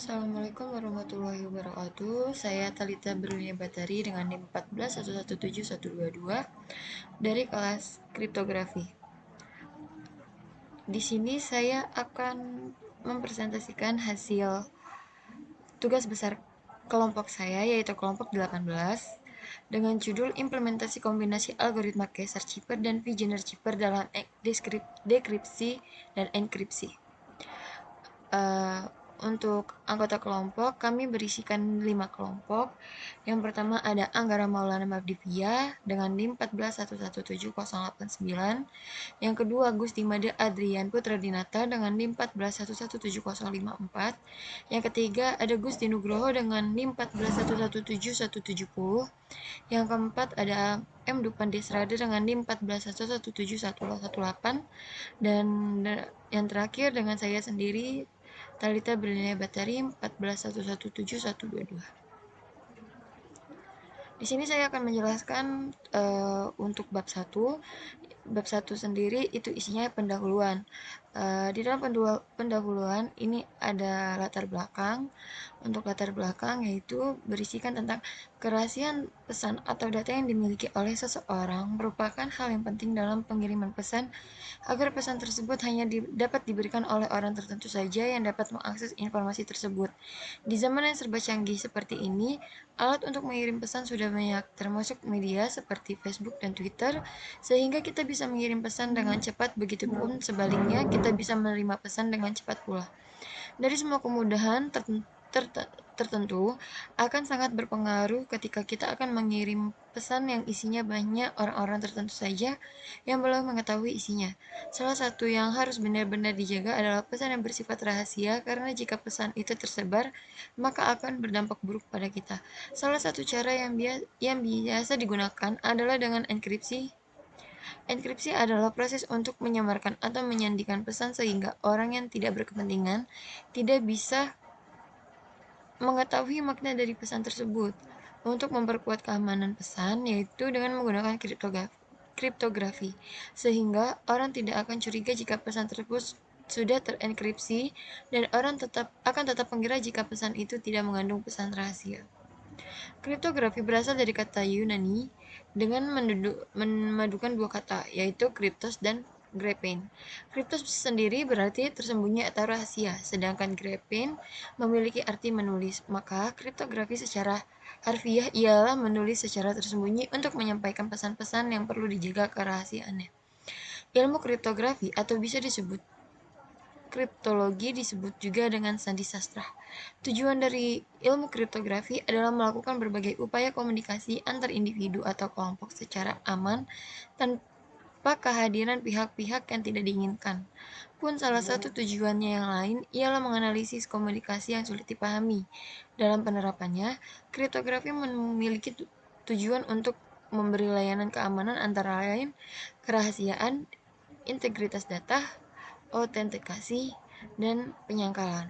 Assalamualaikum warahmatullahi wabarakatuh. Saya Talita Brunia Batari dengan NIM 14117122 dari kelas kriptografi. Di sini saya akan mempresentasikan hasil tugas besar kelompok saya, yaitu kelompok 18, dengan judul implementasi kombinasi algoritma Caesar-Chipper dan Vigener-Chipper dalam dekripsi dan enkripsi. Untuk anggota kelompok, kami berisikan 5 kelompok. Yang pertama ada Anggara Maulana Mabdivia dengan NIM 1417089. Yang kedua Gusti Made Adrian Putra Dinata dengan NIM 1411704. Yang ketiga ada Gusti Nugroho dengan NIM 1417170. Yang keempat ada M. Dupan Desrada dengan NIM 1417118. Dan yang terakhir dengan saya sendiri, Talita Brunia Batari 14117122. Di sini saya akan menjelaskan untuk bab 1. Bab 1 sendiri itu isinya pendahuluan. Di dalam pendahuluan ini ada latar belakang. Untuk latar belakang yaitu berisikan tentang kerahasiaan pesan atau data yang dimiliki oleh seseorang merupakan hal yang penting dalam pengiriman pesan, agar pesan tersebut hanya dapat diberikan oleh orang tertentu saja yang dapat mengakses informasi tersebut. Di zaman yang serba canggih seperti ini, alat untuk mengirim pesan sudah banyak, termasuk media seperti Facebook dan Twitter, sehingga kita bisa mengirim pesan dengan cepat, begitupun sebaliknya kita bisa menerima pesan dengan cepat pula. Dari semua kemudahan tertentu akan sangat berpengaruh ketika kita akan mengirim pesan yang isinya banyak orang-orang tertentu saja yang belum mengetahui isinya. Salah satu yang harus benar-benar dijaga adalah pesan yang bersifat rahasia, karena jika pesan itu tersebar, maka akan berdampak buruk pada kita. Salah satu cara yang biasa digunakan adalah dengan enkripsi. Enkripsi adalah proses untuk menyamarkan atau menyandikan pesan sehingga orang yang tidak berkepentingan tidak bisa mengetahui makna dari pesan tersebut. Untuk memperkuat keamanan pesan, yaitu dengan menggunakan kriptografi, sehingga orang tidak akan curiga jika pesan tersebut sudah terenkripsi, dan orang akan tetap mengira jika pesan itu tidak mengandung pesan rahasia. Kriptografi berasal dari kata Yunani dengan memadukan dua kata, yaitu kriptos dan graphein. Kriptos sendiri berarti tersembunyi atau rahasia, sedangkan graphein memiliki arti menulis. Maka kriptografi secara harfiah ialah menulis secara tersembunyi untuk menyampaikan pesan-pesan yang perlu dijaga kerahasiaannya. Ilmu kriptografi atau bisa disebut kriptologi disebut juga dengan sandi sastra. Tujuan dari ilmu kriptografi adalah melakukan berbagai upaya komunikasi antar individu atau kelompok secara aman tanpa kehadiran pihak-pihak yang tidak diinginkan. Pun salah satu tujuannya yang lain ialah menganalisis komunikasi yang sulit dipahami. Dalam penerapannya, kriptografi memiliki tujuan untuk memberi layanan keamanan antara lain kerahasiaan, integritas data, autentikasi, dan penyangkalan.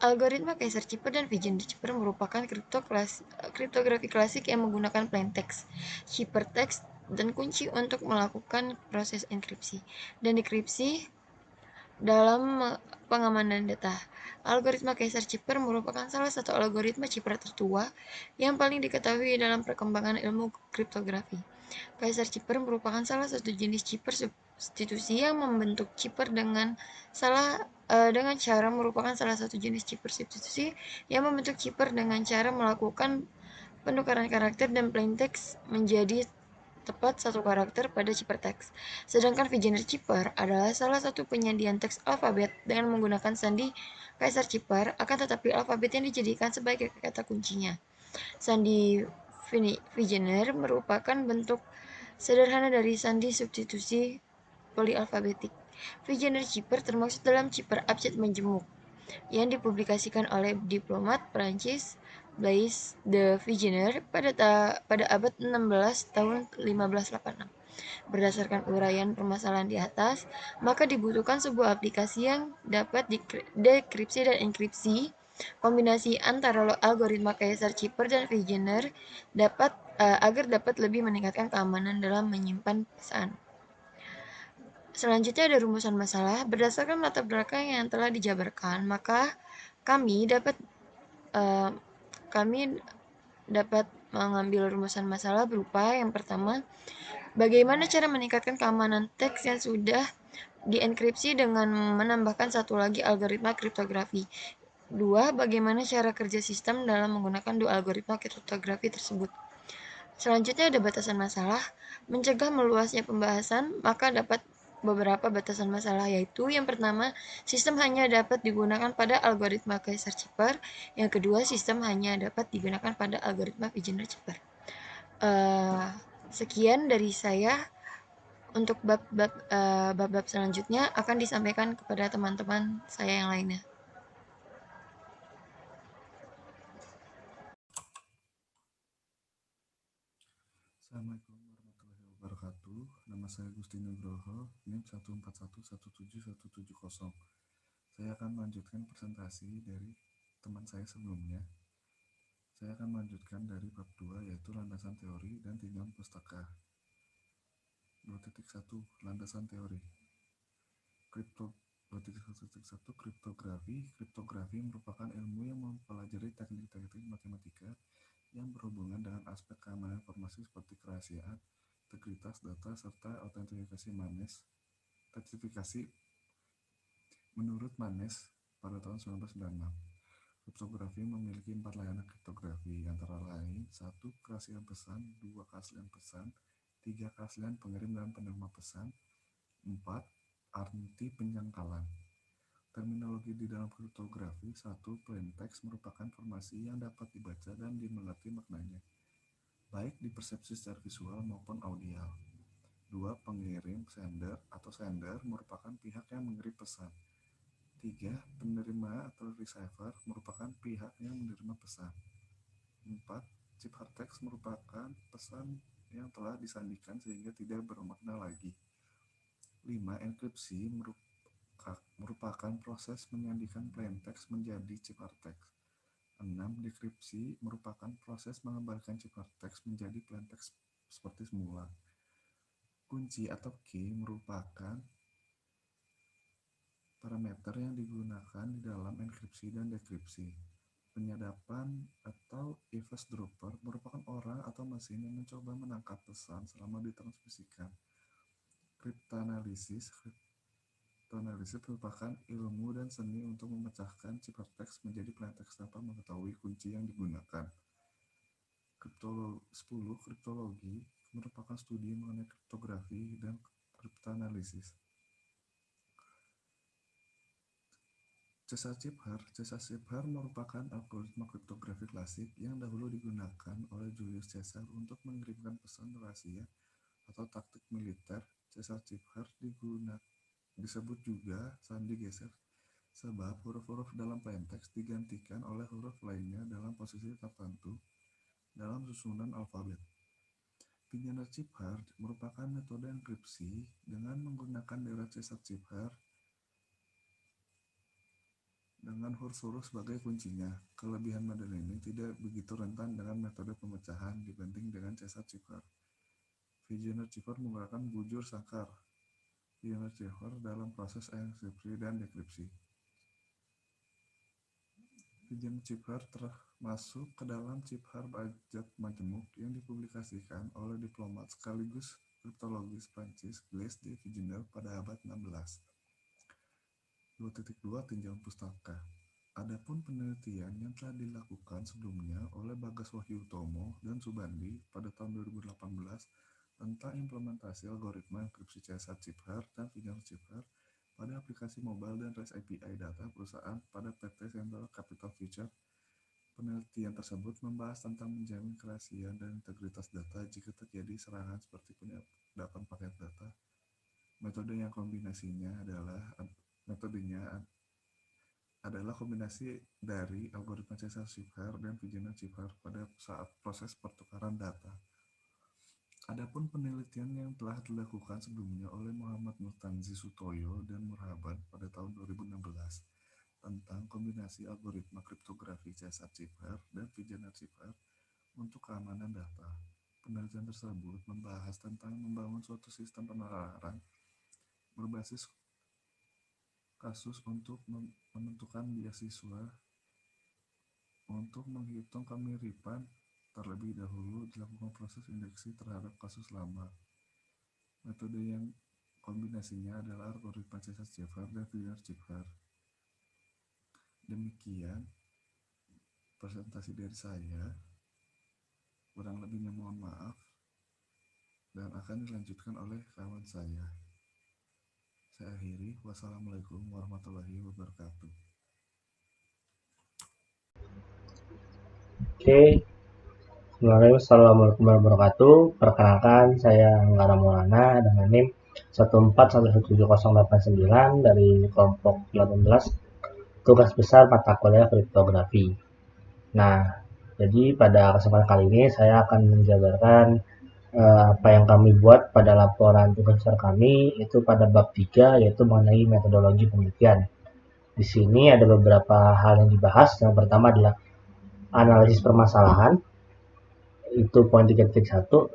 Algoritma Caesar-Chipper dan Vigener-Chipper merupakan kriptografi klasik yang menggunakan plaintext, ciphertext, dan kunci untuk melakukan proses enkripsi dan dekripsi dalam pengamanan data. Algoritma Caesar-Chipper merupakan salah satu algoritma chipper tertua yang paling diketahui dalam perkembangan ilmu kriptografi. Caesar-Chipper merupakan salah satu jenis chipper substitusi yang membentuk chipper dengan cara merupakan salah satu jenis chipper substitusi yang membentuk chipper dengan cara melakukan penukaran karakter dan plaintext menjadi tepat satu karakter pada ciphertext. Sedangkan Vigener-Chipper adalah salah satu penyandian teks alfabet dengan menggunakan sandi Caesar-Chipper, akan tetapi alfabet yang dijadikan sebagai kata kuncinya. Sandi Vigener merupakan bentuk sederhana dari sandi substitusi polialfabetik. Vigener-Chipper termasuk dalam chipper abjad majemuk yang dipublikasikan oleh diplomat Prancis Blaise de Vigenère pada abad 16 tahun 1586. Berdasarkan uraian permasalahan di atas, maka dibutuhkan sebuah aplikasi yang dapat dekripsi dan enkripsi. Kombinasi antara algoritma Caesar-Chipper dan Vigenère agar dapat lebih meningkatkan keamanan dalam menyimpan pesan. Selanjutnya ada rumusan masalah. Berdasarkan latar belakang yang telah dijabarkan, maka Kami dapat eh, kami dapat mengambil rumusan masalah berupa yang pertama, bagaimana cara meningkatkan keamanan teks yang sudah dienkripsi dengan menambahkan satu lagi algoritma kriptografi. Dua, bagaimana cara kerja sistem dalam menggunakan dua algoritma kriptografi tersebut. Selanjutnya ada batasan masalah, mencegah meluasnya pembahasan, maka dapat beberapa batasan masalah, yaitu yang pertama, sistem hanya dapat digunakan pada algoritma Kaiser-Shepard. Yang kedua, sistem hanya dapat digunakan pada algoritma Vigener-Shepard. Sekian dari saya. Untuk bab-bab selanjutnya akan disampaikan kepada teman-teman saya yang lainnya. Assalamualaikum warahmatullahi wabarakatuh. Nama saya Gusti Nugroho, NIM 141171770. Saya akan melanjutkan presentasi dari teman saya sebelumnya. Saya akan melanjutkan dari bab 2 yaitu landasan teori dan tinjauan pustaka. 2.1 Landasan teori. Kripto 2.1 Kriptografi. Kriptografi merupakan ilmu yang mempelajari teknik-teknik matematika yang berhubungan dengan aspek keamanan informasi seperti kerahasiaan, integritas data, serta autentifikasi Manes. Sertifikasi menurut Manes pada tahun 1996. Kriptografi memiliki 4 layanan kriptografi, antara lain 1. Kerahasiaan pesan, 2. Keaslian pesan, 3. Keaslian pengirim dan penerima pesan, 4. Arti penyangkalan. Terminologi di dalam kriptografi. 1. Plaintext merupakan informasi yang dapat dibaca dan dimengerti maknanya, baik di persepsi secara visual maupun audial. 2. Pengirim sender merupakan pihak yang mengirim pesan. 3. Penerima atau receiver merupakan pihak yang menerima pesan. 4. Ciphertext merupakan pesan yang telah disandikan sehingga tidak bermakna lagi. 5. Enkripsi merupakan proses menyandikan plaintext menjadi ciphertext. 6. Dekripsi merupakan proses mengembalikan ciphertext menjadi plaintext seperti semula. Kunci atau key merupakan parameter yang digunakan di dalam enkripsi dan dekripsi. Penyadapan atau eavesdropper merupakan orang atau mesin yang mencoba menangkap pesan selama ditransmisikan. Kriptanalisis merupakan ilmu dan seni untuk memecahkan ciphertext menjadi plaintext tanpa mengetahui kunci yang digunakan. 10. Kriptologi merupakan studi mengenai kriptografi dan kriptanalisis. Caesar merupakan algoritma kriptografi klasik yang dahulu digunakan oleh Julius Caesar untuk mengirimkan pesan rahasia atau taktik militer. Caesar disebut juga sandi geser, sebab huruf-huruf dalam plaintext digantikan oleh huruf lainnya dalam posisi tertentu dalam susunan alfabet. Vigener-Shepard merupakan metode enkripsi dengan menggunakan deret Caesar-Shepard dengan huruf-huruf sebagai kuncinya. Kelebihan model ini tidak begitu rentan dengan metode pemecahan dibanding dengan Caesar-Shepard. Vigener-Shepard menggunakan bujur sangkar Vigener-Shepard dalam proses enkripsi dan dekripsi. Vigener-Shepard termasuk ke dalam Shepard abjad majemuk yang dipublikasikan oleh diplomat sekaligus kriptologis Prancis Blaise de Vigenère pada abad 16. 2.2 Tinjauan pustaka. Adapun penelitian yang telah dilakukan sebelumnya oleh Bagas Wahyutomo dan Subandi pada tahun 2018 tentang implementasi algoritma enkripsi Caesar-Shepard dan Vigener-Shepard pada aplikasi mobile dan REST API data perusahaan pada PT Central Capital Future. Penelitian tersebut membahas tentang menjamin kerahasiaan dan integritas data jika terjadi serangan seperti penyadapan paket data. Metodenya adalah kombinasi dari algoritma Caesar-Shepard dan Vigener-Shepard pada saat proses pertukaran data. Adapun penelitian yang telah dilakukan sebelumnya oleh Muhammad Nurtanzi Sutoyo dan Murhaban pada tahun 2016 tentang kombinasi algoritma kriptografi Caesar-Shepard dan Vigener-Shepard untuk keamanan data. Penelitian tersebut membahas tentang membangun suatu sistem penalaran berbasis kasus untuk menentukan beasiswa Untuk menghitung kemiripan, terlebih dahulu dilakukan proses indeksi terhadap kasus lama. Metode yang kombinasinya adalah algoritma Cesar-Cefer dan Wiener-Cefer. Demikian presentasi dari saya. Kurang lebihnya mohon maaf, dan akan dilanjutkan oleh kawan saya. Saya akhiri. Wassalamualaikum warahmatullahi wabarakatuh. Oke, Assalamualaikum warahmatullahi wabarakatuh. Perkenalkan, saya Anggara Maulana dengan NIM 1417089 dari kelompok 18, tugas besar mata kuliah kriptografi. Nah, jadi pada kesempatan kali ini saya akan menjabarkan apa yang kami buat pada laporan tugas besar kami itu pada bab 3, yaitu mengenai metodologi penelitian. Di sini ada beberapa hal yang dibahas. Yang pertama adalah analisis permasalahan, itu poin 3.1,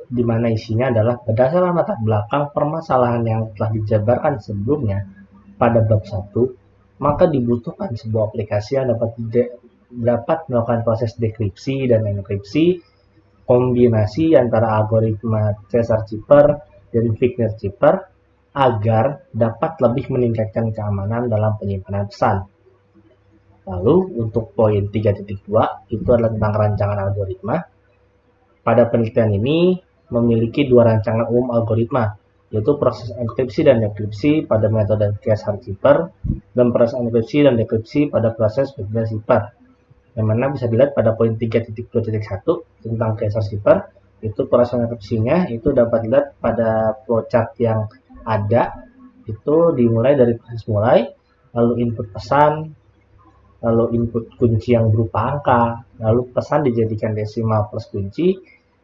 di mana isinya adalah berdasarkan latar belakang permasalahan yang telah dijabarkan sebelumnya pada bab 1, maka dibutuhkan sebuah aplikasi yang dapat melakukan proses dekripsi dan enkripsi, kombinasi antara algoritma Cesar-Cefer dan Wigner-Cefer agar dapat lebih meningkatkan keamanan dalam penyimpanan pesan. Lalu untuk poin 3.2 itu adalah tentang rancangan algoritma. Pada penelitian ini memiliki dua rancangan umum algoritma, yaitu proses enkripsi dan dekripsi pada metode Cesar-Cefer dan proses enkripsi dan dekripsi pada proses Wigner-Cefer. Yang mana bisa dilihat pada poin 3.2.1 tentang Cesar-Cefer, itu proses enkripsinya itu dapat dilihat pada flowchart yang ada, itu dimulai dari proses mulai, lalu input pesan, lalu input kunci yang berupa angka, lalu pesan dijadikan desimal plus kunci,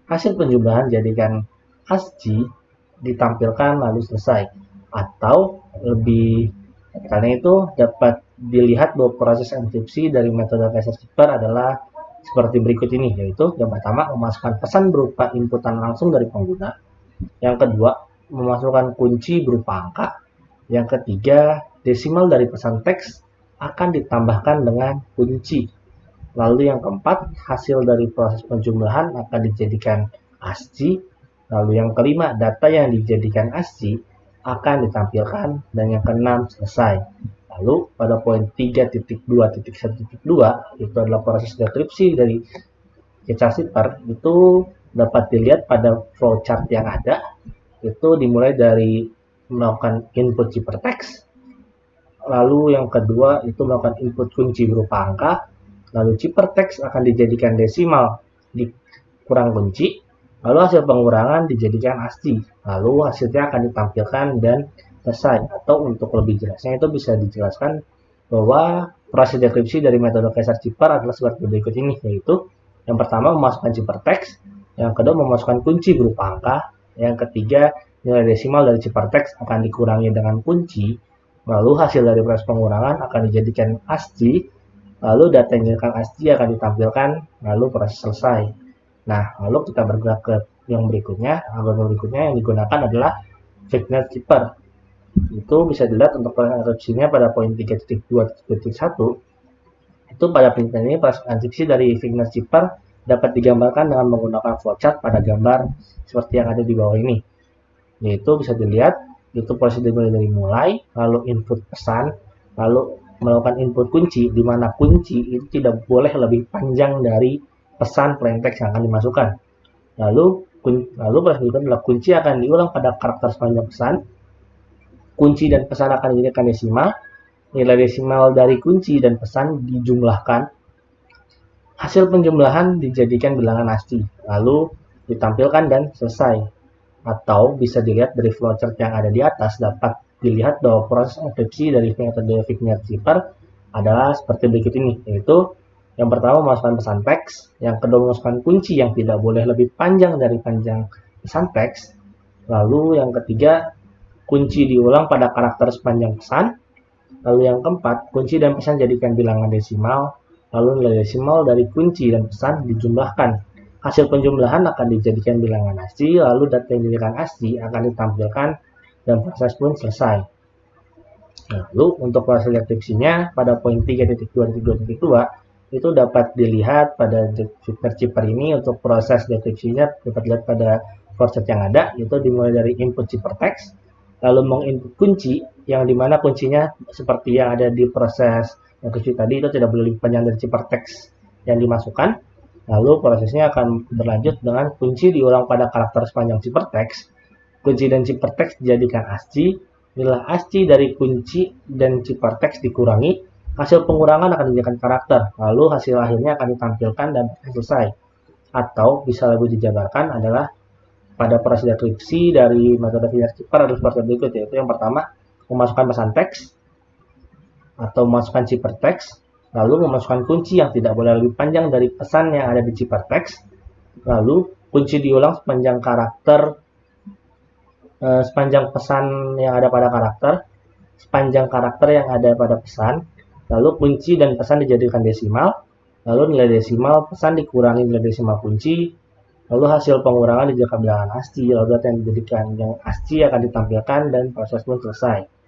hasil penjumlahan jadikan ASCII, ditampilkan lalu selesai. Atau lebih karena itu dapat dilihat bahwa proses enkripsi dari metode Cesar-Cefer adalah seperti berikut ini, yaitu yang pertama memasukkan pesan berupa inputan langsung dari pengguna, yang kedua memasukkan kunci berupa angka, yang ketiga desimal dari pesan teks akan ditambahkan dengan kunci. Lalu yang keempat, hasil dari proses penjumlahan akan dijadikan ASCII. Lalu yang kelima, data yang dijadikan ASCII akan ditampilkan. Dan yang keenam, selesai. Lalu pada poin 3.2.1.2 itu adalah proses dekripsi dari Cesar-Cefer, itu dapat dilihat pada flowchart yang ada. Itu dimulai dari melakukan input ciphertext, lalu yang kedua itu melakukan input kunci berupa angka, lalu ciphertext akan dijadikan desimal dikurang kunci, lalu hasil pengurangan dijadikan ASCII, lalu hasilnya akan ditampilkan dan selesai. Atau untuk lebih jelasnya itu bisa dijelaskan bahwa proses dekripsi dari metode Cesar-Cefer adalah seperti berikut ini, yaitu yang pertama memasukkan ciphertext, yang kedua memasukkan kunci berupa angka, yang ketiga nilai desimal dari ciphertext akan dikurangi dengan kunci, lalu hasil dari proses pengurangan akan dijadikan ASCII, lalu data yang dijadikan ASCII akan ditampilkan, lalu proses selesai. Nah, lalu kita bergerak ke yang berikutnya. Algoritma berikutnya yang digunakan adalah Wigner-Cefer. Itu bisa dilihat untuk proses enkripsinya pada poin 3.2.1. Itu pada penelitian ini proses enkripsi dari Wigner-Cefer dapat digambarkan dengan menggunakan flowchart pada gambar seperti yang ada di bawah ini. Yaitu bisa dilihat itu proses dari mulai, lalu input pesan, lalu melakukan input kunci, di mana kunci itu tidak boleh lebih panjang dari pesan plaintext yang akan dimasukkan. Lalu proses berikutnya adalah kunci akan diulang pada karakter sepanjang pesan, kunci dan pesan akan dijadikan desimal, nilai desimal dari kunci dan pesan dijumlahkan, hasil penjumlahan dijadikan bilangan ASCII, lalu ditampilkan dan selesai. Atau bisa dilihat dari flowchart yang ada di atas, dapat dilihat bahwa proses enkripsi dari metode Wigner-Cefer adalah seperti berikut ini, yaitu yang pertama memasukkan pesan teks, yang kedua memasukkan kunci yang tidak boleh lebih panjang dari panjang pesan teks, lalu yang ketiga kunci diulang pada karakter sepanjang pesan, lalu yang keempat kunci dan pesan jadikan bilangan desimal, lalu nilai desimal dari kunci dan pesan dijumlahkan. Hasil penjumlahan akan dijadikan bilangan ASCII, lalu data yang dijadikan ASCII akan ditampilkan dan proses pun selesai. Lalu untuk proses enkripsinya pada poin 3.2.2 itu dapat dilihat pada zipper ini. Untuk proses dekripsinya dapat dilihat pada proses yang ada, yaitu dimulai dari input ciphertext, lalu menginput kunci, yang dimana kuncinya seperti yang ada di proses dekripsi tadi, itu tidak boleh lebih panjang dari ciphertext yang dimasukkan. Lalu prosesnya akan berlanjut dengan kunci diulang pada karakter sepanjang ciphertext. Kunci dan ciphertext dijadikan ASCII. Nilai ASCII dari kunci dan ciphertext dikurangi, hasil pengurangan akan dijadikan karakter, lalu hasil akhirnya akan ditampilkan dan selesai. Atau bisa lebih dijabarkan adalah pada proses dekripsi dari metode fingerkeeper ada seperti berikut, yaitu yang pertama memasukkan pesan teks atau memasukkan ciphertext, lalu memasukkan kunci yang tidak boleh lebih panjang dari pesan yang ada di ciphertext, lalu kunci diulang sepanjang sepanjang pesan yang ada pada karakter, sepanjang karakter yang ada pada pesan, lalu kunci dan pesan dijadikan desimal, lalu nilai desimal pesan dikurangi nilai desimal kunci, lalu hasil pengurangan dijadikan bilangan ASCII, lalu data yang dijadikan yang ASCII akan ditampilkan dan proses pun selesai.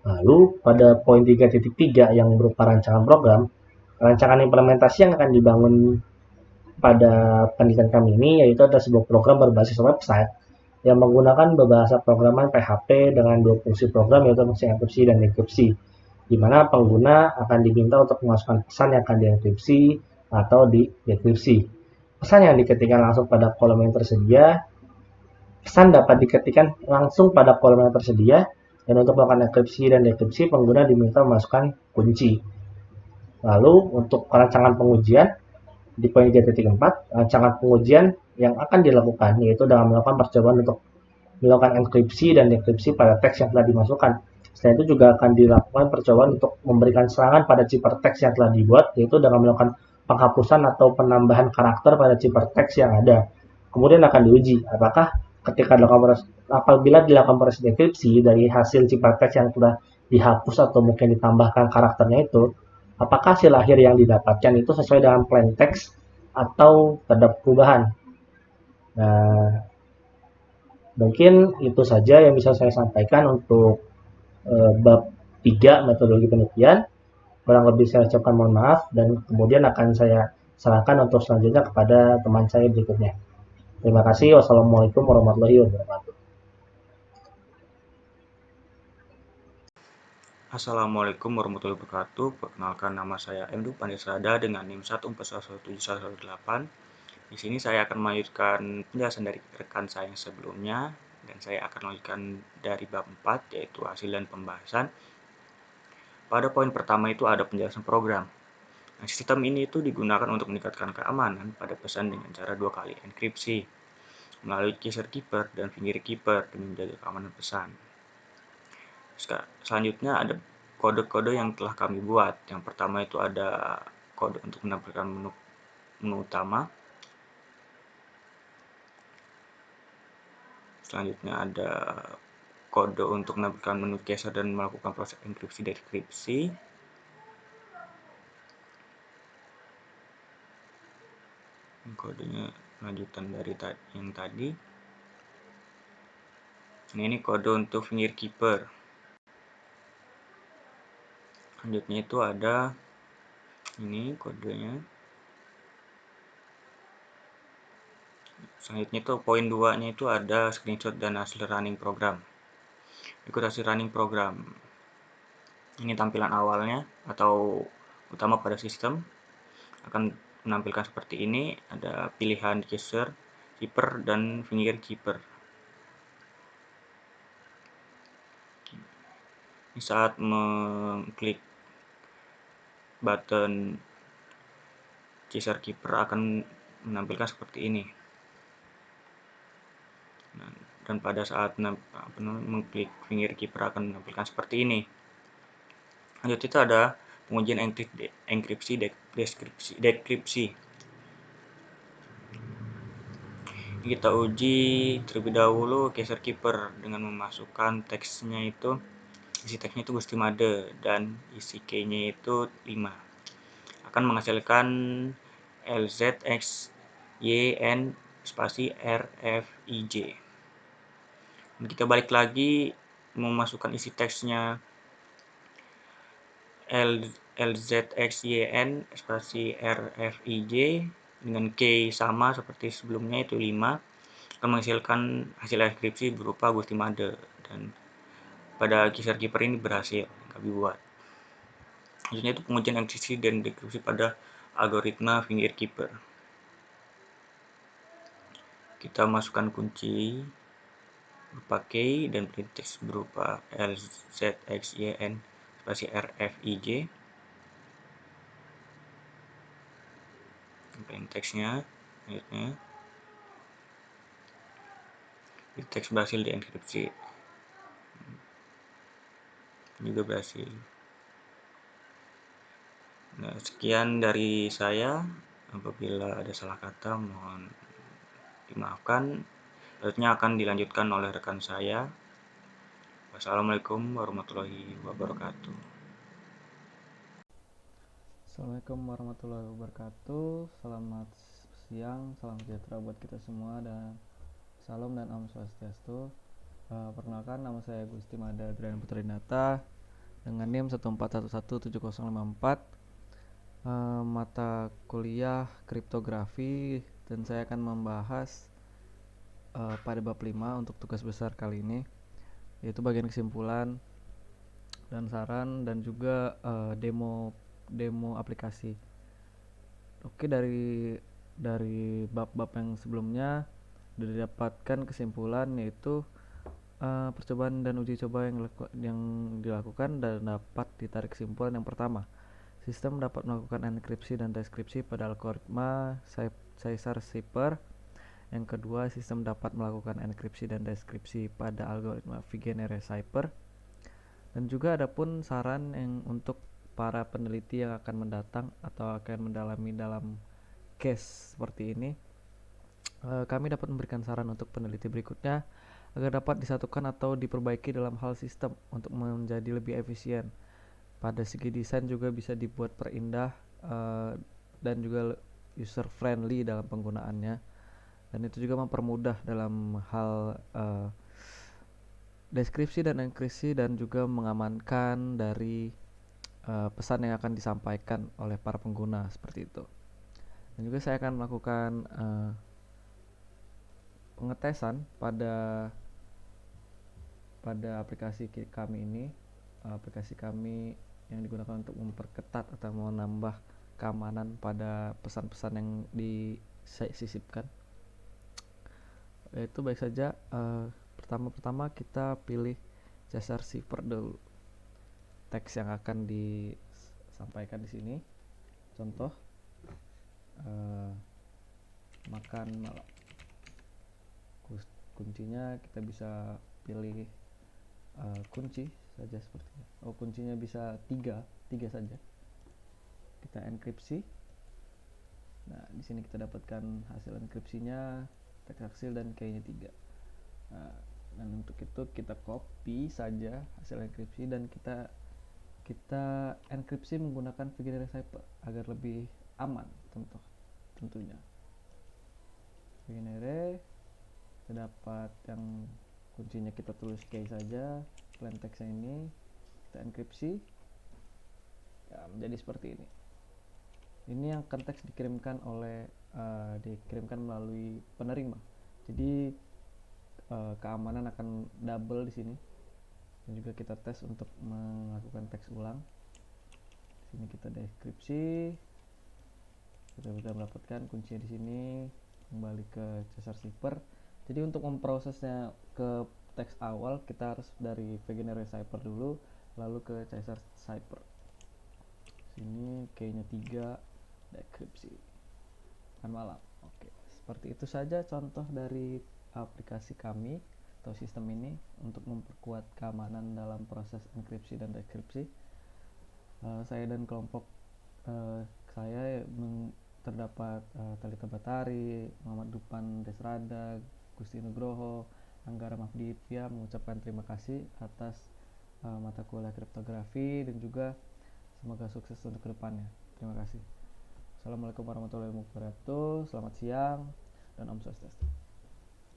Lalu pada poin 3.3 yang berupa rancangan program, rancangan implementasi yang akan dibangun pada pendidikan kami ini yaitu ada sebuah program berbasis website yang menggunakan bahasa programan PHP dengan dua fungsi program, yaitu fungsi enkripsi dan dekripsi, di mana pengguna akan diminta untuk memasukkan pesan yang akan dienkripsi atau didekripsi. Pesan yang diketikkan langsung pada kolom yang tersedia, pesan dapat diketikkan langsung pada kolom yang tersedia, dan untuk melakukan enkripsi dan dekripsi, pengguna diminta memasukkan kunci. Lalu untuk rancangan pengujian, di poin 3.4, rancangan pengujian yang akan dilakukan yaitu dengan melakukan percobaan untuk melakukan enkripsi dan dekripsi pada teks yang telah dimasukkan. Setelah itu juga akan dilakukan percobaan untuk memberikan serangan pada ciphertext yang telah dibuat, yaitu dengan melakukan penghapusan atau penambahan karakter pada ciphertext yang ada. Kemudian akan diuji apakah apabila dilakukan proses dekripsi dari hasil ciphertext yang telah dihapus atau mungkin ditambahkan karakternya itu, apakah hasil akhir yang didapatkan itu sesuai dengan plain text atau terdapat perubahan. Nah, mungkin itu saja yang bisa saya sampaikan untuk bab 3 metodologi penelitian. Kurang lebih saya ucapkan mohon maaf, dan kemudian akan saya serahkan untuk selanjutnya kepada teman saya berikutnya. Terima kasih. Wassalamualaikum warahmatullahi wabarakatuh. Assalamualaikum warahmatullahi wabarakatuh. Perkenalkan, nama saya Emdu Pandisrada dengan NIM 1417118. Di sini saya akan melanjutkan penjelasan dari rekan saya yang sebelumnya, dan saya akan melanjutkan dari bab 4, yaitu hasil dan pembahasan. Pada poin pertama itu ada penjelasan program. Nah, sistem ini itu digunakan untuk meningkatkan keamanan pada pesan dengan cara 2 kali enkripsi melalui keysert keeper dan finger keeper demi menjaga keamanan pesan. Selanjutnya ada kode-kode yang telah kami buat. Yang pertama itu ada kode untuk menampilkan menu utama. Selanjutnya ada kode untuk menampilkan menu cache dan melakukan proses enkripsi dekripsi. Kodenya lanjutan dari yang tadi. Ini kode untuk finger keeper. Selanjutnya itu ada ini kodenya. Selanjutnya itu poin 2-nya itu ada screenshot dan hasil running program. Ikut hasil running program. Ini tampilan awalnya atau utama pada sistem akan menampilkan seperti ini. Ada pilihan keysert, keeper, dan finger keeper. Saat mengklik button keysert keeper akan menampilkan seperti ini. Dan pada saat mengklik finger keeper akan menampilkan seperti ini. Lanjut itu ada pengujian enkripsi dekripsi. Kita uji terlebih dahulu keysert keeper dengan memasukkan teksnya itu, isi teksnya itu Gusti Made dan isi key-nya itu 5. Akan menghasilkan LZXYN spasi RFIJ. Kita balik lagi memasukkan isi teksnya LZXYN spasi RFIJ dengan key sama seperti sebelumnya, itu 5, akan menghasilkan hasil enkripsi berupa Gustimade, dan pada kisar keeper ini berhasil kami buat. Selanjutnya itu pengujian enkripsi dan dekripsi pada algoritma fingerkeeper. Kita masukkan kunci berupa key dan plain text berupa LZXYN spasi RFIJ. Plain textnya, akhirnya teks berhasil dienkripsi, juga berhasil. Nah, sekian dari saya. Apabila ada salah kata mohon dimaafkan. Selanjutnya akan dilanjutkan oleh rekan saya. Wassalamualaikum warahmatullahi wabarakatuh. Assalamualaikum warahmatullahi wabarakatuh. Selamat siang, salam sejahtera buat kita semua, dan salam dan Om Swastiastu. Perkenalkan, nama saya Gustimade Adrian Putrinata dengan NIM 1411754, mata kuliah kriptografi, dan saya akan membahas pada bab 5 untuk tugas besar kali ini, yaitu bagian kesimpulan dan saran dan juga demo aplikasi. Oke, dari bab-bab yang sebelumnya sudah didapatkan kesimpulan, yaitu percobaan dan uji coba yang dilakukan dan dapat ditarik kesimpulan yang pertama, sistem dapat melakukan enkripsi dan deskripsi pada algoritma Caesar-Cipher. Yang kedua, sistem dapat melakukan enkripsi dan deskripsi pada algoritma Vigenère-Cipher. Dan juga ada pun saran yang untuk para peneliti yang akan mendatang atau akan mendalami dalam case seperti ini. Kami dapat memberikan saran untuk peneliti berikutnya agar dapat disatukan atau diperbaiki dalam hal sistem untuk menjadi lebih efisien. Pada segi desain juga bisa dibuat perindah dan juga user friendly dalam penggunaannya, dan itu juga mempermudah dalam hal deskripsi dan enkripsi, dan juga mengamankan dari pesan yang akan disampaikan oleh para pengguna seperti itu. Dan juga saya akan melakukan pengetesan pada aplikasi kami ini, aplikasi kami yang digunakan untuk memperketat atau menambah keamanan pada pesan-pesan yang disisipkan. Itu baik saja. Pertama-tama kita pilih Caesar-Cipher dulu. Teks yang akan disampaikan di sini, contoh makan malam. Kuncinya kita bisa pilih kunci saja seperti ini. Kuncinya bisa tiga saja. Kita enkripsi. Nah, di sini kita dapatkan hasil enkripsinya, teks hasil dan key-nya 3. Nah, dan untuk itu kita copy saja hasil enkripsi dan kita enkripsi menggunakan Vigenère-Cipher agar lebih aman tentunya. Vigenère, kita dapat yang kuncinya kita tulis key saja, plain text-nya ini kita enkripsi, ya, menjadi seperti ini. Ini yang teks dikirimkan melalui penerima. Jadi keamanan akan double di sini. Dan juga kita tes untuk melakukan teks ulang. Di sini kita deskripsi. Kita sudah mendapatkan kuncinya di sini, kembali ke Caesar-Cipher. Jadi untuk memprosesnya ke teks awal kita harus dari Vigenère-Cipher dulu, lalu ke Caesar-Cipher. Sini key-nya 3, dekripsi. Kan malam. Oke, seperti itu saja contoh dari aplikasi kami atau sistem ini untuk memperkuat keamanan dalam proses enkripsi dan dekripsi. Saya dan kelompok saya terdapat Talita Batari, Muhammad Dupan Desrada, Gusti Nugroho, Anggara Mafdivya mengucapkan terima kasih atas mata kuliah kriptografi, dan juga semoga sukses untuk kedepannya. Terima kasih. Assalamualaikum warahmatullahi wabarakatuh. Selamat siang dan Om Swastiastu.